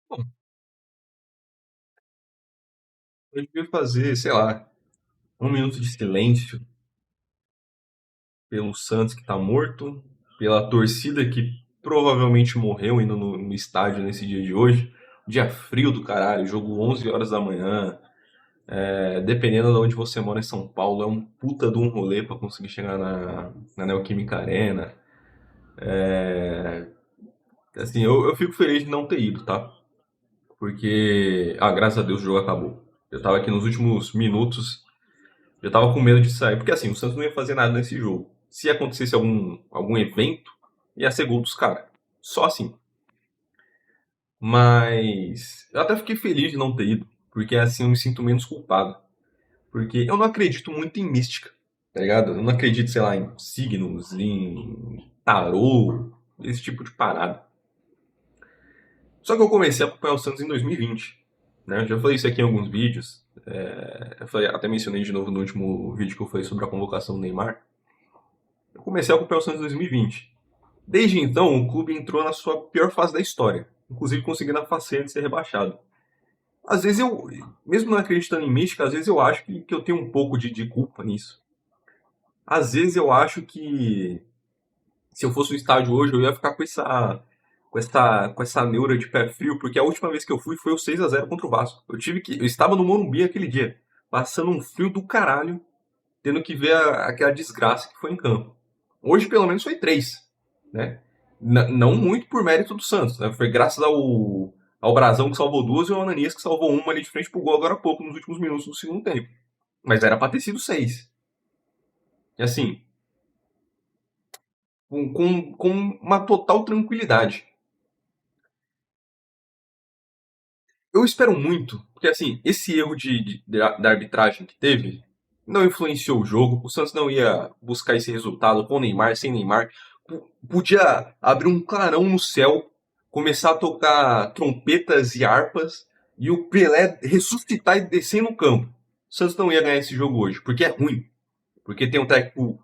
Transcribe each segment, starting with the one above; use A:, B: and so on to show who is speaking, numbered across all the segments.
A: Bom, eu devia fazer, sei lá, um minuto de silêncio pelo Santos que tá morto, pela torcida que provavelmente morreu indo no estádio nesse dia de hoje. Dia frio do caralho, jogo 11 horas da manhã. Dependendo de onde você mora em São Paulo, é um puta de um rolê pra conseguir chegar na Neoquímica Arena. Assim, eu fico feliz de não ter ido, tá? Porque, graças a Deus o jogo acabou. Eu tava aqui nos últimos minutos. Eu tava com medo de sair, porque assim, o Santos não ia fazer nada nesse jogo. Se acontecesse algum evento, ia ser gol dos caras. Só assim. Mas eu até fiquei feliz de não ter ido, porque assim eu me sinto menos culpado. Porque eu não acredito muito em mística, tá ligado? Eu não acredito, sei lá, em signos, em tarô, esse tipo de parada. Só que eu comecei a acompanhar o Santos em 2020, né? Eu já falei isso aqui em alguns vídeos. Até mencionei de novo no último vídeo que eu falei sobre a convocação do Neymar. Eu comecei a acompanhar o Santos em 2020. Desde então, o clube entrou na sua pior fase da história, inclusive conseguindo a façanha de ser rebaixado. Às vezes eu, mesmo não acreditando em mística, às vezes eu acho que eu tenho um pouco de culpa nisso. Às vezes eu acho que se eu fosse no estádio hoje, eu ia ficar com essa neura de pé frio, porque a última vez que eu fui foi o 6-0 contra o Vasco. Eu estava no Morumbi aquele dia, passando um frio do caralho, tendo que ver aquela desgraça que foi em campo. Hoje, pelo menos, foi três, né? Não muito por mérito do Santos, né? Foi graças ao Brasão que salvou duas e ao Ananias que salvou uma ali de frente pro gol agora há pouco, nos últimos minutos do segundo tempo. Mas era pra ter sido seis. E assim, com uma total tranquilidade. Eu espero muito, porque assim, esse erro da arbitragem que teve não influenciou o jogo. O Santos não ia buscar esse resultado com Neymar, sem Neymar. Podia abrir um clarão no céu, começar a tocar trompetas e harpas e o Pelé ressuscitar e descer no campo. O Santos não ia ganhar esse jogo hoje, porque é ruim. Porque tem um técnico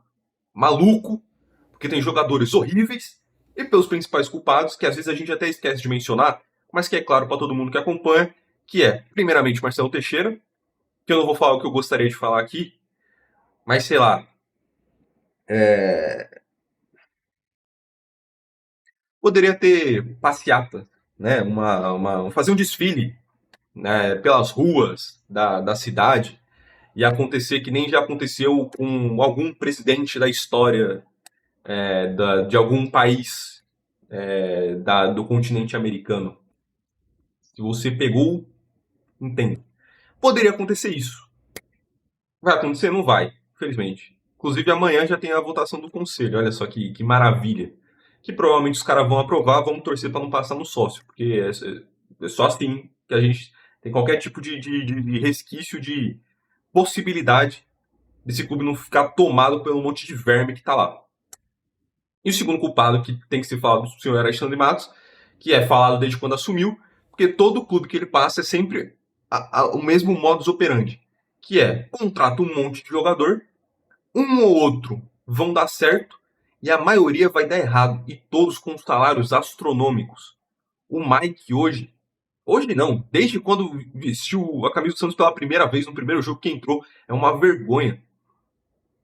A: maluco, porque tem jogadores horríveis e pelos principais culpados, que às vezes a gente até esquece de mencionar, mas que é claro para todo mundo que acompanha, que é, primeiramente, Marcelo Teixeira, que eu não vou falar o que eu gostaria de falar aqui, mas sei lá, poderia ter passeata, né? Fazer um desfile, né, pelas ruas da cidade e acontecer que nem já aconteceu com algum presidente da história de algum país do continente americano. Se você pegou, entende. Poderia acontecer isso. Vai acontecer? Não vai, infelizmente. Inclusive, amanhã já tem a votação do conselho. Olha só que maravilha. Que provavelmente os caras vão aprovar, vamos torcer para não passar no sócio. Porque é só assim que a gente tem qualquer tipo de resquício de possibilidade desse clube não ficar tomado pelo monte de verme que tá lá. E o segundo culpado que tem que ser falado do senhor Alexandre Matos, que é falado desde quando assumiu, porque todo clube que ele passa é sempre o mesmo modus operandi, que é contrata um monte de jogador, um ou outro vão dar certo e a maioria vai dar errado, e todos com salários astronômicos. O Mike hoje não, desde quando vestiu a camisa do Santos pela primeira vez no primeiro jogo que entrou, é uma vergonha.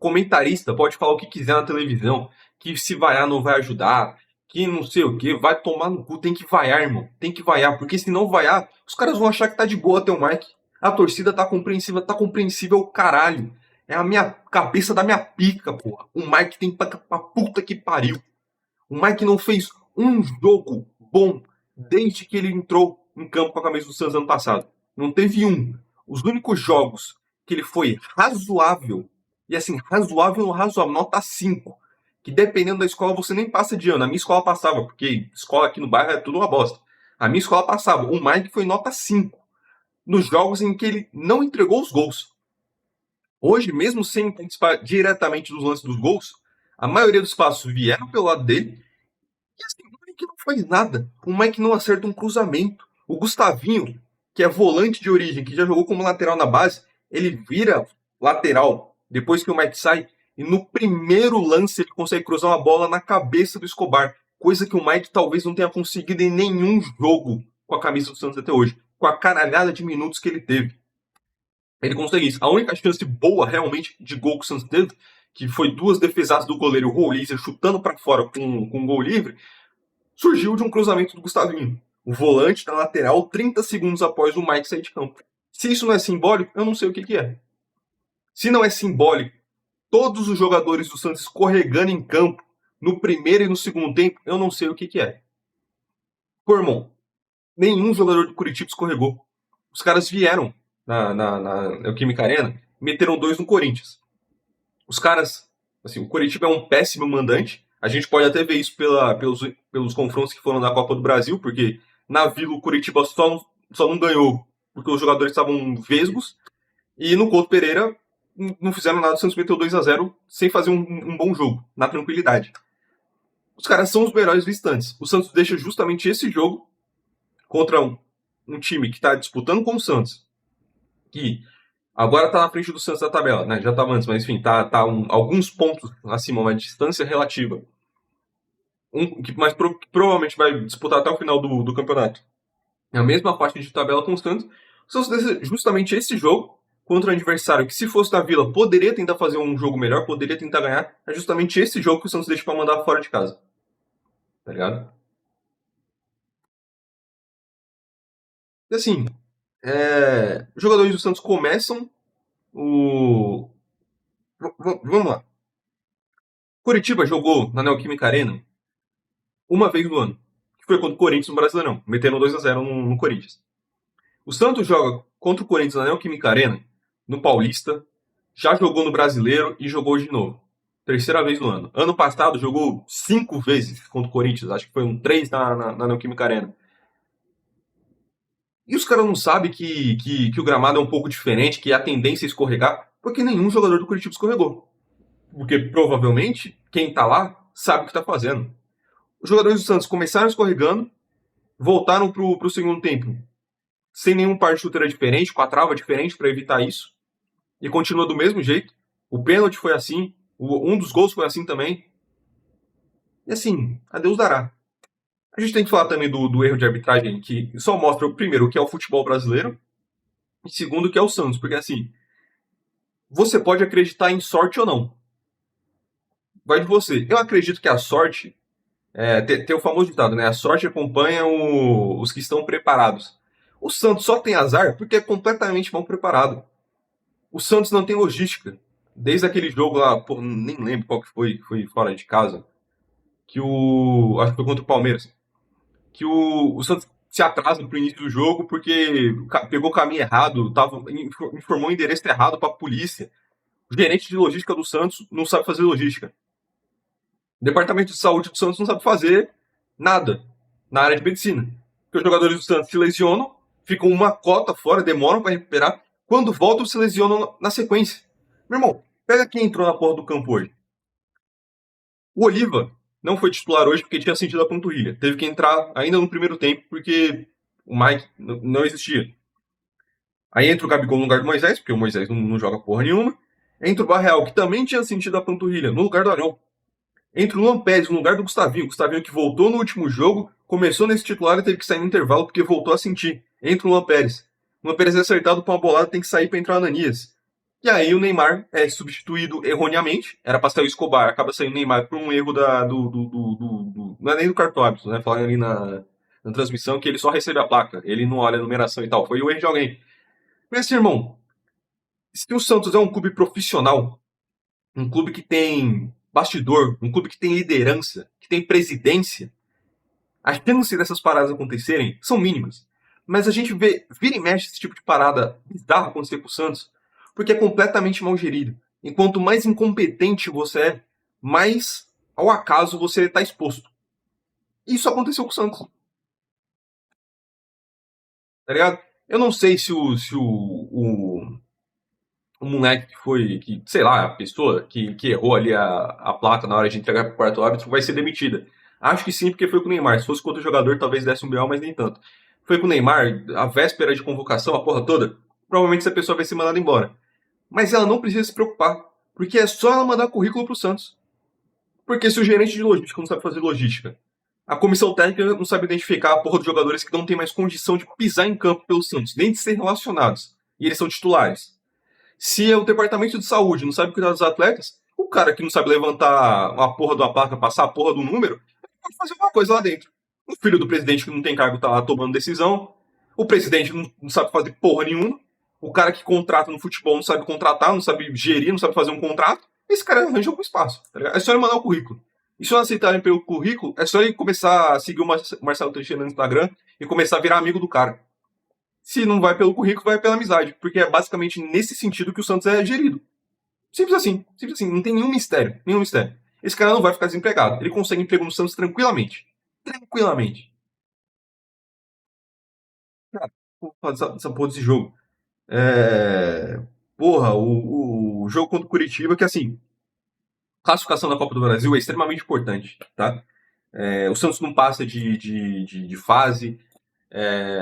A: Comentarista pode falar o que quiser na televisão, que se vaiar não vai ajudar, que não sei o que, vai tomar no cu, tem que vaiar, irmão. Tem que vaiar, porque se não vaiar, os caras vão achar que tá de boa até o Mike. A torcida tá compreensível o caralho. É a minha cabeça da minha pica, porra. O Mike tem pra puta que pariu. O Mike não fez um jogo bom desde que ele entrou em campo com a camisa do Santos ano passado. Não teve um. Os únicos jogos que ele foi razoável, e assim, razoável ou razoável, nota 5, que dependendo da escola você nem passa de ano. A minha escola passava, porque escola aqui no bairro é tudo uma bosta. A minha escola passava. O Mike foi nota 5 nos jogos em que ele não entregou os gols. Hoje, mesmo sem participar diretamente dos lances dos gols, a maioria dos passos vieram pelo lado dele e assim, o Mike não faz nada. O Mike não acerta um cruzamento. O Gustavinho, que é volante de origem, que já jogou como lateral na base, ele vira lateral depois que o Mike sai. E no primeiro lance ele consegue cruzar uma bola na cabeça do Escobar. Coisa que o Mike talvez não tenha conseguido em nenhum jogo com a camisa do Santos até hoje, com a caralhada de minutos que ele teve. Ele consegue isso. A única chance boa, realmente, de gol que o Santos teve, que foi 2 defesadas do goleiro e o Rolízer chutando para fora com um gol livre, surgiu de um cruzamento do Gustavinho. O volante na lateral, 30 segundos após o Mike sair de campo. Se isso não é simbólico, eu não sei o que é. Se não é simbólico, todos os jogadores do Santos escorregando em campo, no primeiro e no segundo tempo, eu não sei o que é. Pô, irmão, nenhum jogador do Curitiba escorregou. Os caras vieram na Neoquímica Arena, meteram 2 no Corinthians. Os caras, assim, o Curitiba é um péssimo mandante. A gente pode até ver isso pelos confrontos que foram na Copa do Brasil, porque na Vila o Curitiba só não ganhou porque os jogadores estavam vesgos. E no Couto Pereira não fizeram nada, o Santos meteu 2-0 sem fazer um bom jogo, na tranquilidade. Os caras são os melhores visitantes. O Santos deixa justamente esse jogo contra um time que está disputando com o Santos, que agora está na frente do Santos da tabela, né? Já estava antes, mas enfim, tá alguns pontos acima, uma distância relativa. Mas provavelmente vai disputar até o final do campeonato. É a mesma faixa de tabela com o Santos. O Santos deixa justamente esse jogo contra um adversário que, se fosse da Vila, poderia tentar fazer um jogo melhor, poderia tentar ganhar. É justamente esse jogo que o Santos deixa para mandar fora de casa. Tá ligado? E assim, os jogadores do Santos começam o... Vamos lá. Curitiba jogou na Neoquímica Arena uma vez no ano, que foi contra o Corinthians no Brasileirão, metendo 2-0 no Corinthians. O Santos joga contra o Corinthians na Neoquímica Arena, no Paulista, já jogou no Brasileiro e jogou de novo. Terceira vez no ano. Ano passado jogou 5 vezes contra o Corinthians, acho que foi 3 na Neoquímica Arena. E os caras não sabem que o gramado é um pouco diferente, que a tendência é escorregar, porque nenhum jogador do Curitiba escorregou. Porque provavelmente quem tá lá sabe o que tá fazendo. Os jogadores do Santos começaram escorregando, voltaram pro segundo tempo sem nenhum par de chuteira diferente, com a trava diferente para evitar isso, e continua do mesmo jeito. O pênalti foi assim, um dos gols foi assim também. E assim, a Deus dará. A gente tem que falar também do erro de arbitragem, que só mostra, primeiro, o que é o futebol brasileiro, e segundo, o que é o Santos, porque assim, você pode acreditar em sorte ou não. Vai de você. Eu acredito que a sorte, tem o famoso ditado, né? A sorte acompanha os que estão preparados. O Santos só tem azar porque é completamente mal preparado. O Santos não tem logística. Desde aquele jogo lá, pô, nem lembro qual que foi fora de casa, acho que foi contra o Palmeiras, que o Santos se atrasa pro início do jogo porque pegou o caminho errado, informou o endereço errado para a polícia. O gerente de logística do Santos não sabe fazer logística. O departamento de saúde do Santos não sabe fazer nada na área de medicina. Porque os jogadores do Santos se lesionam, ficam uma cota fora, demoram para recuperar. Quando voltam, se lesionam na sequência. Meu irmão, pega quem entrou na porra do campo hoje. O Oliva não foi titular hoje porque tinha sentido a panturrilha. Teve que entrar ainda no primeiro tempo porque o Mike não existia. Aí entra o Gabigol no lugar do Moisés, porque o Moisés não joga porra nenhuma. Entra o Barreal, que também tinha sentido a panturrilha, no lugar do Arão. Entra o Luan Pérez no lugar do Gustavinho. O Gustavinho que voltou no último jogo, começou nesse titular e teve que sair no intervalo porque voltou a sentir. Entra o Luan Pérez. O Luan Pérez é acertado pra uma bolada, tem que sair para entrar o Ananias. E aí o Neymar é substituído erroneamente. Era pra sair o Escobar, acaba saindo o Neymar por um erro não é nem do cartóbito, né? Falando ali na transmissão que ele só recebe a placa. Ele não olha a numeração e tal. Foi o erro de alguém. Mas assim, irmão, se o Santos é um clube profissional, um clube que tem bastidor, um clube que tem liderança, que tem presidência, as chances dessas paradas acontecerem são mínimas. Mas a gente vira e mexe esse tipo de parada bizarra acontecer com o Santos, porque é completamente mal gerido. E quanto mais incompetente você é, mais ao acaso você está exposto. E isso aconteceu com o Santos. Tá ligado? Eu não sei se o moleque sei lá, a pessoa que errou ali a placa na hora de entregar para o quarto árbitro vai ser demitida. Acho que sim, porque foi com o Neymar. Se fosse com outro jogador, talvez desse um BO, mas nem tanto. Foi com o Neymar, a véspera de convocação, a porra toda, provavelmente essa pessoa vai ser mandada embora. Mas ela não precisa se preocupar, porque é só ela mandar currículo pro Santos. Porque se o gerente de logística não sabe fazer logística, A comissão técnica não sabe identificar a porra dos jogadores que não tem mais condição de pisar em campo pelo Santos, nem de ser relacionados. E eles são titulares. Se o departamento de saúde não sabe cuidar dos atletas, o cara que não sabe levantar uma porra de uma placa, passar a porra do número, pode fazer alguma coisa lá dentro. O filho do presidente que não tem cargo tá lá tomando decisão. O presidente não sabe fazer porra nenhuma. O cara que contrata no futebol não sabe contratar, não sabe gerir, não sabe fazer um contrato. Esse cara arranja algum espaço. Tá ligado? É só ele mandar o currículo. E se não aceitarem pelo currículo, é só ele começar a seguir o Marcelo Teixeira no Instagram e começar a virar amigo do cara. Se não vai pelo currículo, vai pela amizade. Porque é basicamente nesse sentido que o Santos é gerido. Simples assim. Simples assim. Não tem nenhum mistério. Nenhum mistério. Esse cara não vai ficar desempregado. Ele consegue emprego no Santos tranquilamente. Tranquilamente. Cara, vou fazer essa porra desse jogo. Porra, o jogo contra o Curitiba, que assim, classificação da Copa do Brasil é extremamente importante, tá? O Santos não passa de fase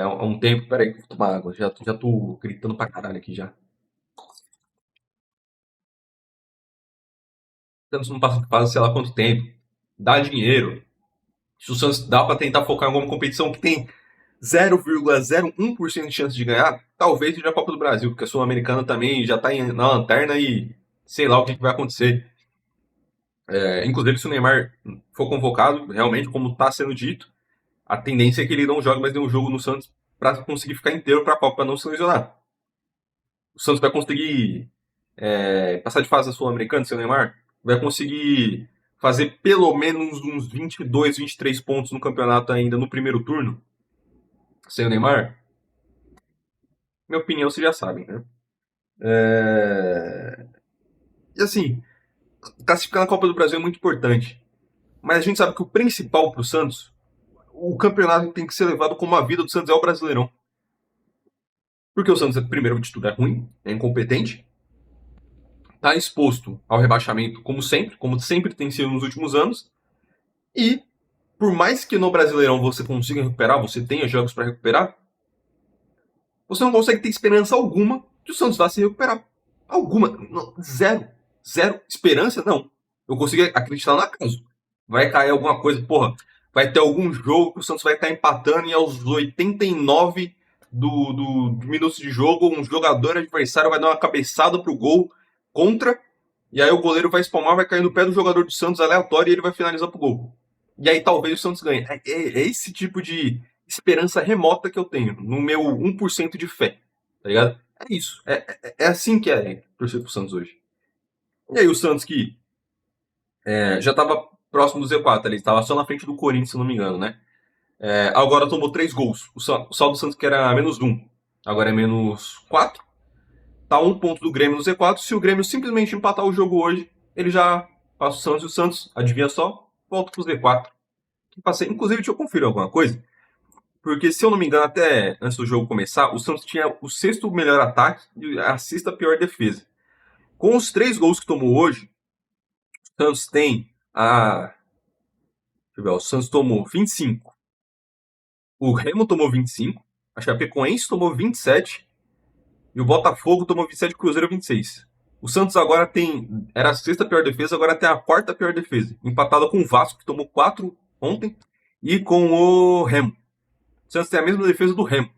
A: há um tempo. Peraí, vou tomar água. Já tô gritando pra caralho aqui já. O Santos não passa de fase sei lá quanto tempo. Dá dinheiro. Se o Santos dá pra tentar focar em alguma competição que tem 0,01% de chance de ganhar, talvez seja a Copa do Brasil, porque a Sul-Americana também já tá na lanterna e sei lá o que vai acontecer. Inclusive, se o Neymar for convocado, realmente, como está sendo dito, a tendência é que ele não jogue mais nenhum jogo no Santos para conseguir ficar inteiro para a Copa, para não se lesionar. O Santos vai conseguir passar de fase da Sul-Americana, seu Neymar, vai conseguir fazer pelo menos uns 22, 23 pontos no campeonato ainda no primeiro turno, sem o Neymar. Minha opinião, vocês já sabem, né? E assim, classificar na Copa do Brasil é muito importante. Mas a gente sabe que o principal para o Santos, o campeonato tem que ser levado como a vida do Santos é o Brasileirão. Porque o Santos, primeiro de tudo, é ruim, é incompetente, está exposto ao rebaixamento, como sempre tem sido nos últimos anos. E, por mais que no Brasileirão você consiga recuperar, você tenha jogos para recuperar, você não consegue ter esperança alguma que o Santos vá se recuperar. Alguma. Não, zero. Zero. Esperança? Não. Eu consigo acreditar no acaso. Vai cair alguma coisa, porra. Vai ter algum jogo que o Santos vai estar empatando e aos 89 do minutos de jogo, um jogador adversário vai dar uma cabeçada pro gol contra, e aí o goleiro vai espalmar, vai cair no pé do jogador do Santos aleatório e ele vai finalizar pro gol. E aí talvez o Santos ganhe. É esse tipo de esperança remota que eu tenho, no meu 1% de fé, tá ligado? É isso. É assim que é torcer pro Santos hoje. E aí o Santos que já estava próximo do Z4 ali, estava só na frente do Corinthians, se não me engano, né? Agora tomou 3 gols. O saldo do Santos que era menos 1, agora é menos 4. Tá 1 ponto do Grêmio no Z4. Se o Grêmio simplesmente empatar o jogo hoje, ele já passa o Santos e o Santos, adivinha só, volta pro Z4. Inclusive, deixa eu conferir alguma coisa. Porque, se eu não me engano, até antes do jogo começar, o Santos tinha o 6º melhor ataque e a 6ª pior defesa. Com os 3 gols que tomou hoje, o Santos tem a... Deixa eu ver, o Santos tomou 25. O Remo tomou 25. A Chapecoense tomou 27. E o Botafogo tomou 27 e o Cruzeiro 26. O Santos agora tem... Era a 6ª pior defesa, agora tem a 4ª pior defesa. Empatada com o Vasco, que tomou 4 ontem. E com o Remo. O Santos tem a mesma defesa do Remo.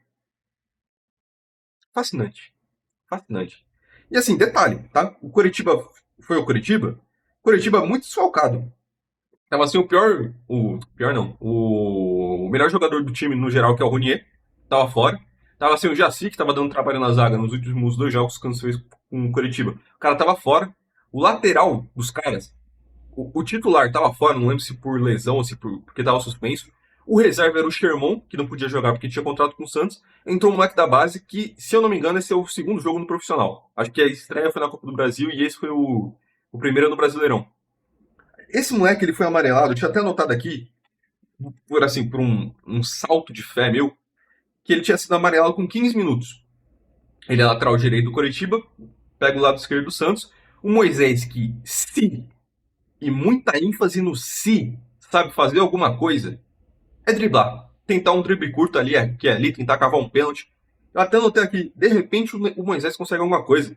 A: Fascinante. Fascinante. E assim, detalhe, tá? O Coritiba foi o Coritiba. Coritiba muito desfalcado. Tava assim, o pior. O pior não. O melhor jogador do time no geral, que é o Ronier, tava fora. Tava assim, o Jaci, que tava dando trabalho na zaga nos últimos 2 jogos que o Santos fez com o Coritiba. O cara tava fora. O lateral dos caras, o titular tava fora, não lembro se por lesão ou se porque tava suspenso. O reserva era o Sherman, que não podia jogar porque tinha contrato com o Santos. Entrou um moleque da base que, se eu não me engano, esse é o 2º jogo no profissional. Acho que a estreia foi na Copa do Brasil e esse foi o primeiro no Brasileirão. Esse moleque ele foi amarelado, eu tinha até anotado aqui, por um salto de fé meu, que ele tinha sido amarelado com 15 minutos. Ele é lateral direito do Coritiba, pega o lado esquerdo do Santos. O Moisés, que se, e muita ênfase no se, sabe fazer alguma coisa, é driblar. Tentar um drible curto ali, que é ali, tentar cavar um pênalti. Eu até notei aqui, de repente o Moisés consegue alguma coisa.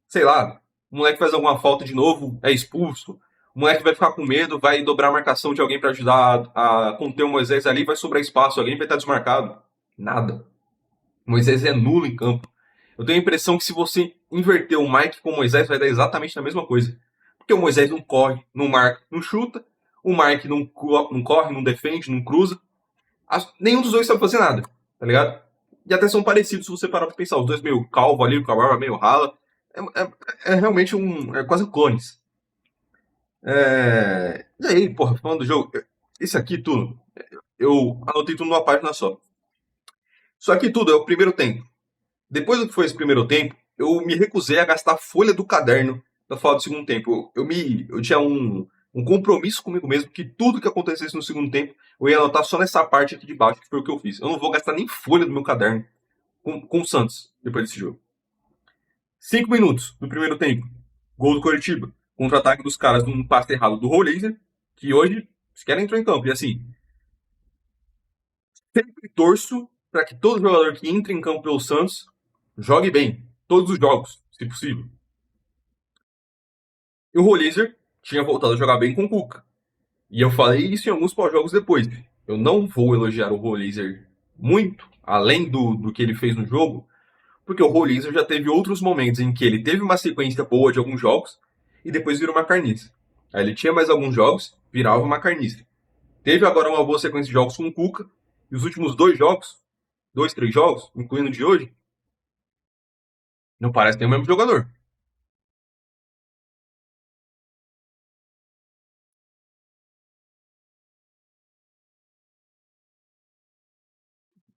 A: Sei lá, o moleque faz alguma falta de novo, é expulso. O moleque vai ficar com medo, vai dobrar a marcação de alguém para ajudar a conter o Moisés ali, vai sobrar espaço, alguém vai estar desmarcado. Nada. O Moisés é nulo em campo. Eu tenho a impressão que se você inverter o Mike com o Moisés, vai dar exatamente a mesma coisa. Porque o Moisés não corre, não marca, não chuta. O Mike não corre, não defende, não cruza. Nenhum dos dois sabe fazer nada, tá ligado? E até são parecidos se você parar pra pensar. Os dois meio calvo ali, com a barba meio rala. É realmente um. É quase clones. E aí, porra, falando do jogo. Esse aqui tudo, eu anotei tudo numa página só. Isso aqui tudo é o primeiro tempo. Depois do que foi esse primeiro tempo, eu me recusei a gastar a folha do caderno para falar do segundo tempo. Eu tinha um compromisso comigo mesmo que tudo que acontecesse no segundo tempo eu ia anotar só nessa parte aqui de baixo, que foi o que eu fiz. Eu não vou gastar nem folha do meu caderno com o Santos depois desse jogo. 5 minutos do primeiro tempo. Gol do Coritiba. Contra-ataque dos caras num passe errado do Rolleiser, que hoje sequer entrou em campo. E assim, sempre torço para que todo jogador que entre em campo pelo Santos jogue bem. Todos os jogos, se possível. E o Rollizer tinha voltado a jogar bem com o Cuca. E eu falei isso em alguns pós-jogos depois. Eu não vou elogiar o Rollizer muito, além do que ele fez no jogo, porque o Rollizer já teve outros momentos em que ele teve uma sequência boa de alguns jogos e depois virou uma carniça. Aí ele tinha mais alguns jogos, virava uma carniça. Teve agora uma boa sequência de jogos com o Cuca, e os últimos dois jogos, dois, três jogos, incluindo o de hoje, não parece ter o mesmo jogador.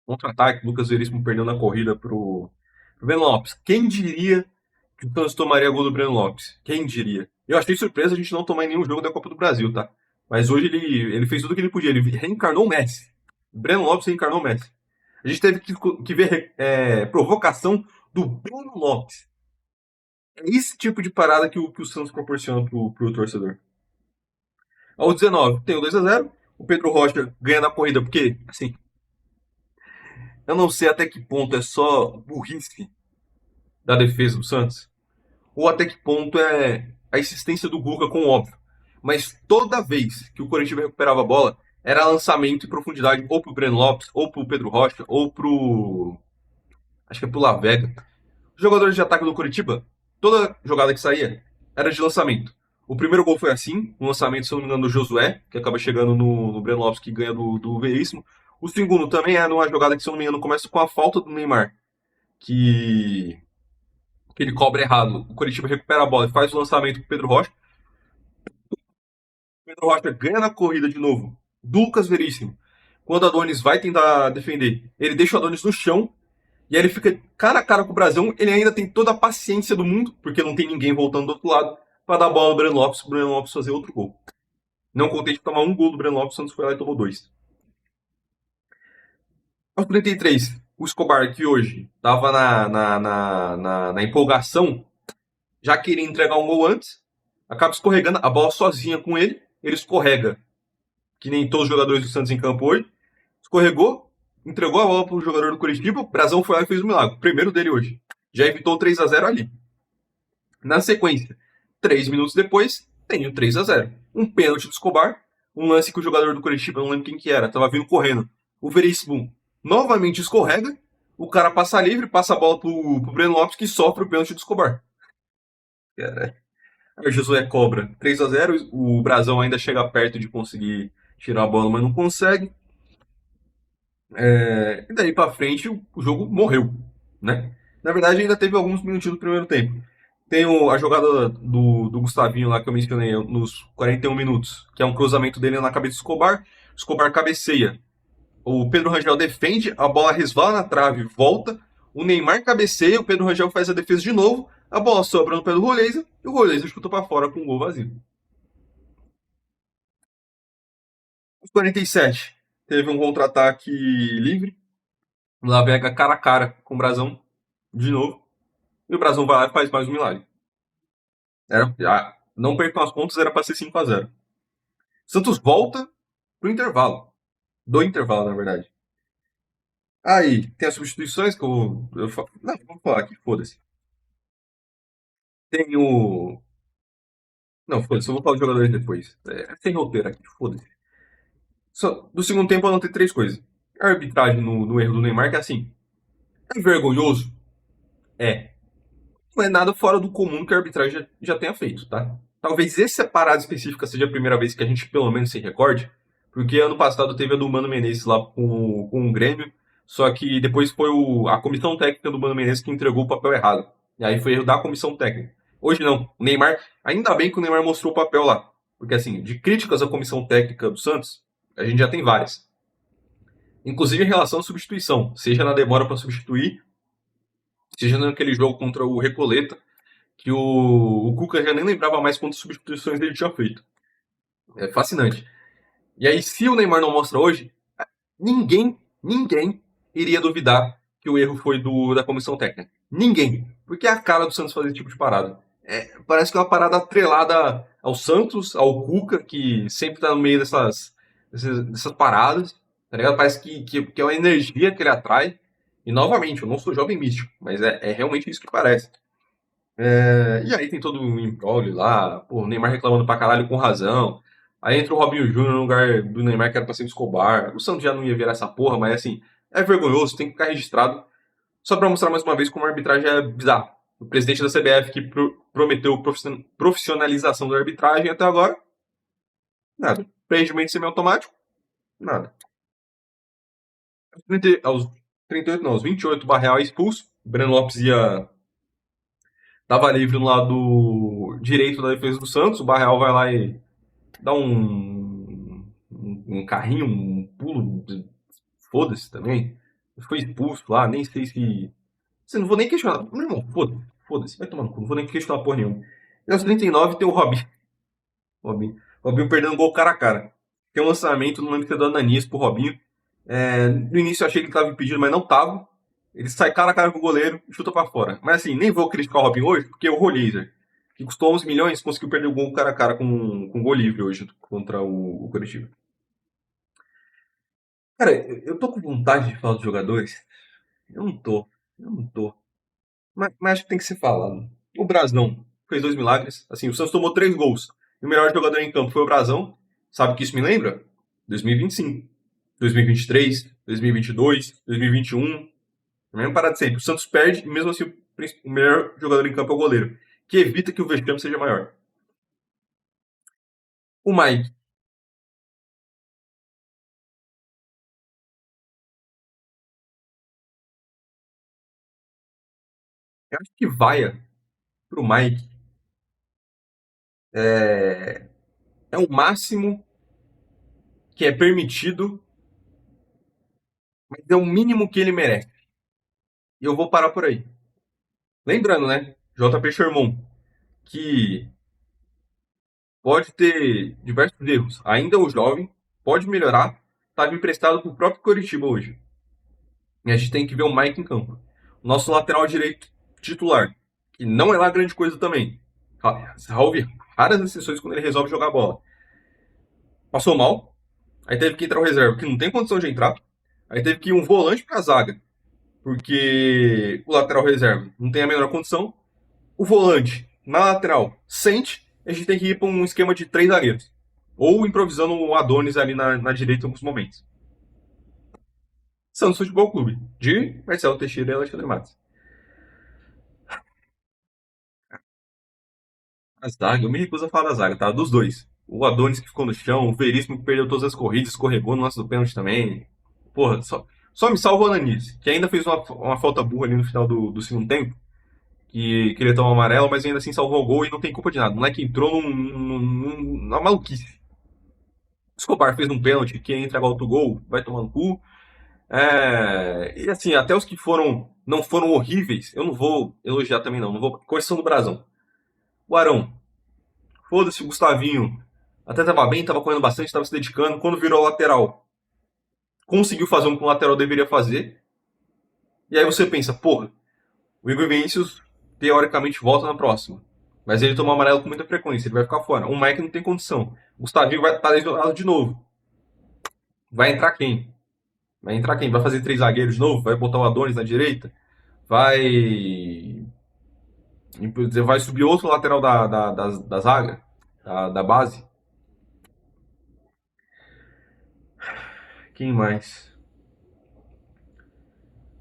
A: Contra-ataque, Lucas Veríssimo perdeu na corrida pro Breno Lopes. Quem diria que o Santos tomaria gol do Breno Lopes? Quem diria? Eu achei surpresa a gente não tomar em nenhum jogo da Copa do Brasil, tá? Mas hoje ele fez tudo o que ele podia. Ele reencarnou o Messi. O Breno Lopes reencarnou o Messi. A gente teve que ver provocação do Breno Lopes. É esse tipo de parada que o Santos proporciona pro torcedor. Aos 19, tem o 2-0. O Pedro Rocha ganha na corrida, porque, assim, eu não sei até que ponto é só burrice da defesa do Santos, ou até que ponto é a insistência do Guga com o óbvio. Mas toda vez que o Corinthians recuperava a bola, era lançamento em profundidade, ou pro Breno Lopes, ou pro Pedro Rocha, ou pro. Acho que é pro Lavega. Os jogadores de ataque do Curitiba, toda jogada que saía era de lançamento. O primeiro gol foi assim, um lançamento, se não me engano, do Josué, que acaba chegando no Breno Lopes, que ganha do Veríssimo. O segundo também é numa jogada que, se não me engano, começa com a falta do Neymar, que ele cobra errado. O Coritiba recupera a bola e faz o lançamento pro Pedro Rocha. O Pedro Rocha ganha na corrida de novo do Lucas Veríssimo. Quando o Adonis vai tentar defender, ele deixa o Adonis no chão e aí ele fica cara a cara com o Brasão. Ele ainda tem toda a paciência do mundo, porque não tem ninguém voltando do outro lado, para dar a bola no Breno Lopes, pro Breno Lopes fazer outro gol. Não contente de tomar um gol do Breno Lopes, o Santos foi lá e tomou dois. Aos 33, o Escobar, que hoje estava na empolgação, já queria entregar um gol antes, acaba escorregando a bola sozinha com ele escorrega, que nem todos os jogadores do Santos em campo hoje, escorregou, entregou a bola para o jogador do Curitiba, o Brazão foi lá e fez o milagre, o primeiro dele hoje. Já evitou o 3-0 ali. Na sequência, 3 minutos depois, tem o 3-0. Um pênalti do Escobar, um lance que o jogador do Curitiba, não lembro quem que era, tava vindo correndo. O Veríssimo novamente escorrega, o cara passa livre, passa a bola pro Breno Lopes, que sofre o pênalti do Escobar. Cara, o Josué cobra 3-0, o Brasão ainda chega perto de conseguir tirar a bola, mas não consegue. E daí pra frente o jogo morreu, né? Na verdade, ainda teve alguns minutinhos do primeiro tempo. Tem a jogada do Gustavinho lá que eu mencionei nos 41 minutos, que é um cruzamento dele na cabeça do Escobar. O Escobar cabeceia. O Pedro Rangel defende, a bola resvala na trave, volta. O Neymar cabeceia, o Pedro Rangel faz a defesa de novo. A bola sobra no pé do Roleza e o Roleza chuta para fora com um gol vazio. Os 47, teve um contra-ataque livre. O Lavega cara a cara com o Brasão de novo. E o Brasão vai lá e faz mais um milagre. Não percam as contas, era para ser 5-0. Santos volta pro intervalo. Do intervalo, na verdade. Aí, tem as substituições que não, vamos falar aqui, foda-se. Tem Não, foda-se, eu vou falar dos jogadores depois. É, sem roteiro aqui, foda-se. Do segundo tempo eu anotei três coisas. A arbitragem no erro do Neymar, que é assim, é vergonhoso? É. Não é nada fora do comum que a arbitragem já tenha feito, tá? Talvez essa parada específica seja a primeira vez que a gente pelo menos se recorde, porque ano passado teve a do Mano Menezes lá com o Grêmio, só que depois foi a comissão técnica do Mano Menezes que entregou o papel errado. E aí foi erro da comissão técnica. Hoje não. O Neymar, ainda bem que o Neymar mostrou o papel lá. Porque assim, de críticas à comissão técnica do Santos, a gente já tem várias. Inclusive em relação à substituição, seja na demora para substituir, seja naquele jogo contra o Recoleta, que o Cuca já nem lembrava mais quantas substituições ele tinha feito. É fascinante. E aí, se o Neymar não mostra hoje, ninguém iria duvidar que o erro foi da comissão técnica. Ninguém. Porque é a cara do Santos fazer esse tipo de parada. Parece que é uma parada atrelada ao Santos, ao Cuca, que sempre tá no meio dessas paradas. Tá ligado? Parece que é uma energia que ele atrai. E novamente, eu não sou jovem místico, mas é realmente isso que parece. E aí tem todo o imbróglio lá, pô, o Neymar reclamando pra caralho com razão. Aí entra o Robinho Júnior no lugar do Neymar que era pra ser o Escobar. O Santos já não ia virar essa porra, mas assim, é vergonhoso, tem que ficar registrado. Só pra mostrar mais uma vez como a arbitragem é bizarra. O presidente da CBF que prometeu profissionalização da arbitragem até agora, nada. Preenchimento semiautomático, nada. Aos 38, não, aos 28, o Barreal é expulso. O Breno Lopes tava livre no lado direito da defesa do Santos. O Barreal vai lá e dá um carrinho, um pulo, foda-se também. Foi expulso lá, nem sei se. Você não vou nem questionar. Meu irmão, foda-se, vai tomar no cu, não vou nem questionar porra nenhuma. E aos 39 tem o Robinho. Robinho perdendo gol cara a cara. Tem um lançamento, não lembro se é do Ananias pro Robinho. No início eu achei que ele tava impedido, mas não tava. Ele sai cara a cara com o goleiro e chuta pra fora. Mas assim, nem vou criticar o Robinho hoje, porque o Rolaser, que custou 11 milhões, conseguiu perder o gol cara a cara com gol livre hoje contra o Curitiba. Cara, eu tô com vontade de falar dos jogadores. Eu não tô. Eu não tô. Mas acho que tem que ser falado. O Brasão fez dois milagres. Assim, o Santos tomou três gols. E o melhor jogador em campo foi o Brasão. Sabe o que isso me lembra? 2025, 2023, 2022, 2021. A mesma parada de sempre. O Santos perde e mesmo assim o melhor jogador em campo é o goleiro. Que evita que o vexame seja maior. O Mike. Eu acho que vaia pro Mike é, é o máximo que é permitido, mas é o mínimo que ele merece. E eu vou parar por aí. Lembrando, né? JP Sherman, que pode ter diversos erros. Ainda é um jovem, pode melhorar. Estava emprestado para o próprio Coritiba hoje. E a gente tem que ver o Mike em campo. O nosso lateral direito titular, que não é lá grande coisa também. Salve raras exceções quando ele resolve jogar a bola. Passou mal, aí teve que entrar o reserva, que não tem condição de entrar. Aí teve que ir um volante para a zaga, porque o lateral reserva não tem a menor condição. O volante, na lateral, sente, a gente tem que ir para um esquema de três zagueiros. Ou improvisando o Adonis ali na direita em alguns momentos. Santos Futebol Clube, de Marcelo Teixeira e Alexandre Matos. A zaga, eu me recuso a falar da zaga, tá? Dos dois. O Adonis que ficou no chão, o Veríssimo que perdeu todas as corridas, escorregou no lance do pênalti também. Porra, só me salva o Ananis, que ainda fez uma falta burra ali no final do segundo tempo, que queria tomar amarelo, mas ainda assim salvou o gol e não tem culpa de nada. O moleque entrou numa maluquice. O Escobar fez um pênalti, quem entra outro gol vai tomar no cu. E assim, até os que não foram horríveis, eu não vou elogiar também não vou. Correção do Brasão. O Arão, foda-se o Gustavinho. Até tava bem, tava correndo bastante, tava se dedicando. Quando virou lateral, conseguiu fazer o que um lateral deveria fazer. E aí você pensa, porra, o Igor Vinícius teoricamente volta na próxima. Mas ele tomou amarelo com muita frequência, ele vai ficar fora. O Mike não tem condição. O Gustavinho vai estar lesionado de novo. Vai entrar quem? Vai entrar quem? Vai fazer três zagueiros de novo? Vai botar o Adonis na direita? Vai. Vai subir outro lateral da zaga? da base. Quem mais?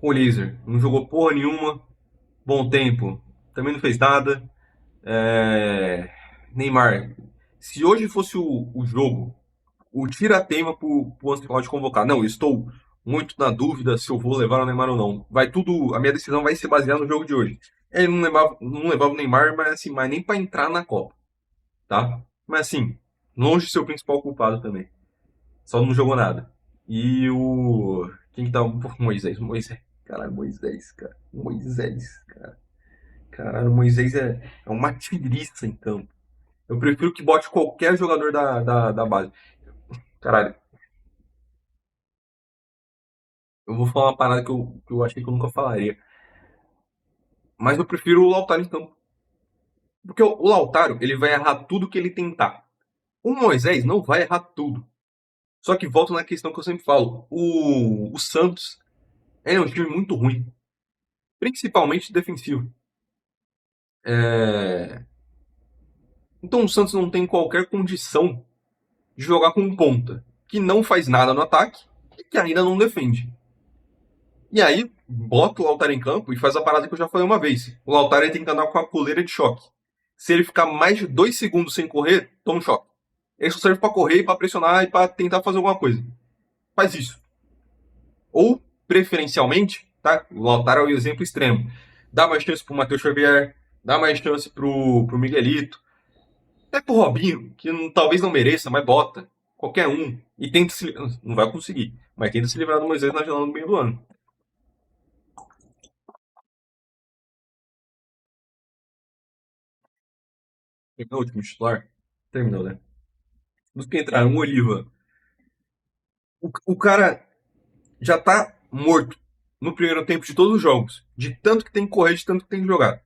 A: O Laser. Não jogou porra nenhuma. Bom tempo. Também não fez nada. É... Neymar. Se hoje fosse o jogo, o tira-teima pro Ancelotti convocar. Não, eu estou muito na dúvida se eu vou levar o Neymar ou não. Vai tudo. A minha decisão vai ser baseada no jogo de hoje. Ele não levava o Neymar, mas assim, mas nem para entrar na Copa, tá? Mas assim, longe de ser o principal culpado também. Só não jogou nada. E o. Quem que tá. Moisés. Moisés. Caralho, Moisés, cara. Moisés, cara. Caralho, Moisés é uma tiriça em campo. Eu prefiro que bote qualquer jogador da base. Caralho, eu vou falar uma parada que eu achei que eu nunca falaria. Mas eu prefiro o Lautaro em campo. Porque o Lautaro, ele vai errar tudo que ele tentar. O Moisés não vai errar tudo. Só que volta na questão que eu sempre falo. O Santos é um time muito ruim. Principalmente defensivo. É... Então o Santos não tem qualquer condição de jogar com um ponta que não faz nada no ataque e que ainda não defende. E aí, bota o Lautaro em campo e faz a parada que eu já falei uma vez. O Lautaro tem que andar com a coleira de choque. Se ele ficar mais de 2 segundos sem correr, toma um choque. Ele só serve para correr e para pressionar e para tentar fazer alguma coisa. Faz isso. Ou, preferencialmente, tá? O Lautaro é o exemplo extremo. Dá mais chance pro Matheus Xavier, dá mais chance pro Miguelito, até pro Robinho, que talvez não mereça, mas bota. Qualquer um. E tenta se. Não vai conseguir, mas tenta se livrar do Moisés na janela no meio do ano. Terminou o último titular? Terminou, né? Dos que entraram, o Oliva. O cara já tá morto no primeiro tempo de todos os jogos. De tanto que tem que correr, de tanto que tem que jogar.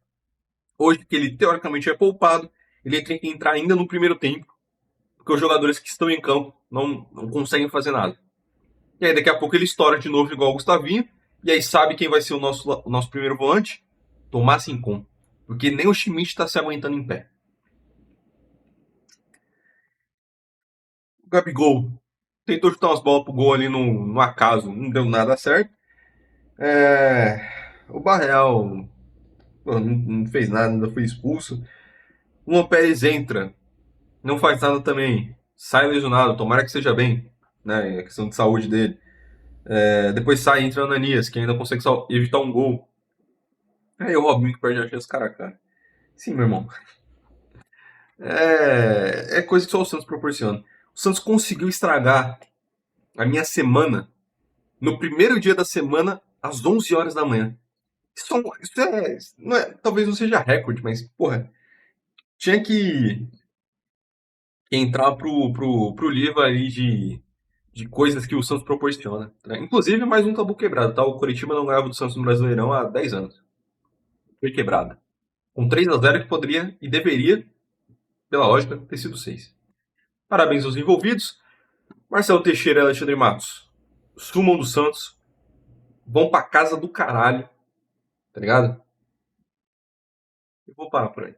A: Hoje, que ele teoricamente é poupado, ele tem que entrar ainda no primeiro tempo, porque os jogadores que estão em campo não conseguem fazer nada. E aí daqui a pouco ele estoura de novo igual o Gustavinho, e aí sabe quem vai ser o nosso primeiro volante? Tomás Rincon. Porque nem o Schmidt está se aguentando em pé. O Gabigol tentou chutar umas bolas pro gol ali no acaso, não deu nada certo. O Barreal não fez nada, ainda foi expulso. O Luan Pérez entra, não faz nada também, sai lesionado, tomara que seja bem, né? A questão de saúde dele. Depois sai, entra o Ananias, que ainda consegue evitar um gol. Aí o Robinho que perde a chance, cara a cara. Sim, meu irmão. É coisa que só o Santos proporciona. O Santos conseguiu estragar a minha semana no primeiro dia da semana, às 11 horas da manhã. Talvez não seja recorde, mas, porra, tinha que entrar pro livro aí de coisas que o Santos proporciona. Né? Inclusive, mais um tabu quebrado, tá? O Coritiba não ganhava do Santos no Brasileirão há 10 anos. Foi quebrada. Com 3-0 que poderia e deveria, pela lógica, ter sido 6. Parabéns aos envolvidos. Marcelo Teixeira e Alexandre Matos. Sumam do Santos. Vão pra casa do caralho. Tá ligado? Eu vou parar por aí.